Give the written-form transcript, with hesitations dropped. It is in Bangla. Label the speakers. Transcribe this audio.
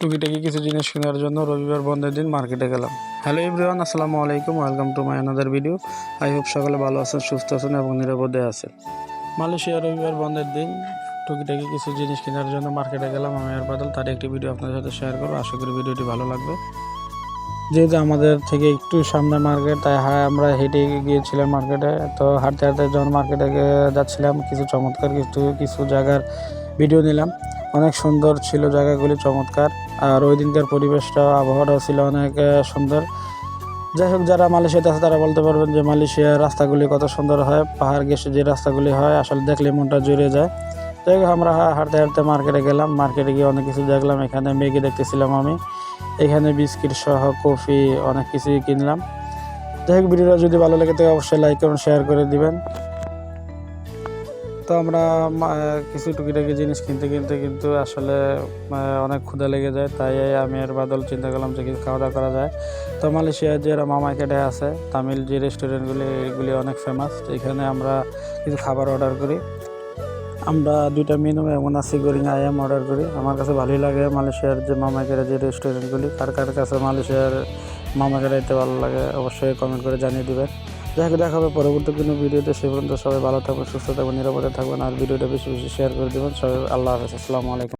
Speaker 1: টুকিটাকি কিছু জিনিস কেনার জন্য রবিবার বন্ধের দিন মার্কেটে গেলাম। হ্যালো এভরিওয়ান, আসসালামু আলাইকুম, welcome to my another video. I hope সকলে ভালো আছেন, সুস্থ আছেন এবং নিরাপদে আছেন। মালয়েশিয়া রবিবার বন্ধের দিন টুকিটাকি কিছু জিনিস কেনার জন্য মার্কেটে গেলাম আমি আর বাদল। তার একটি ভিডিও আপনাদের সাথে শেয়ার করবো, আশা করি ভিডিওটি ভালো লাগবে। যেহেতু আমাদের থেকে একটু সামনে মার্কেট, তাই আমরা হেঁটে গিয়েছিলাম মার্কেটে। তো হাঁটতে হাঁটতে যখন মার্কেটে যাচ্ছিলাম, কিছু চমৎকার কিছু জায়গার ভিডিও নিলাম। অনেক সুন্দর ছিল জায়গাগুলি, চমৎকার। আর ওই দিনকার পরিবেশটা, আবহাওয়াটাও ছিল অনেক সুন্দর। যাই হোক, যারা মালয়েশিয়াতে আছে তারা বলতে পারবেন যে মালয়েশিয়ার রাস্তাগুলি কত সুন্দর হয়। পাহাড় ঘেঁষে যে রাস্তাগুলি হয়, আসলে দেখলে মনটা জুড়ে যায়। যাই হোক, আমরা হাঁটতে হাঁটতে মার্কেটে গেলাম। মার্কেটে গিয়ে অনেক কিছু দেখলাম। এখানে ম্যাগি দেখতেছিলাম আমি, এখানে বিস্কিট সহ কফি অনেক কিছুই কিনলাম। যাই হোক, ভিডিওটা যদি ভালো লাগে তো অবশ্যই লাইক এবং শেয়ার করে দিবেন। তো আমরা কিছু টুকিটাকি জিনিস কিনতে কিন্তু আসলে অনেক ক্ষুধা লেগে যায়। তাই আমি আর বাদল চিন্তা করলাম যে কিছু খাওয়া দাওয়া করা যায়। তো মালয়েশিয়ার যে মামাকেটে আছে, তামিল যে রেস্টুরেন্টগুলি, এগুলি অনেক ফেমাস। এখানে আমরা কিছু খাবার অর্ডার করি। আমরা 2টা মেনু এবং নাসি গোরিং আয়াম অর্ডার করি। আমার কাছে ভালোই লাগে মালয়েশিয়ার যে মামাকেটে যে রেস্টুরেন্টগুলি। কার কার কাছে মালয়েশিয়ার মামাকেটাইতে ভালো লাগে অবশ্যই কমেন্ট করে জানিয়ে দেবেন। দেখা হবে পরবর্তী কোনো ভিডিওতে। সে পর্যন্ত সবাই ভালো থাকবেন, সুস্থ থাকবেন, নিরাপদে থাকবেন। আর ভিডিওটা বেশি বেশি শেয়ার করে দেবেন সবাই। আল্লাহ হাফেজ, আসসালামু আলাইকুম।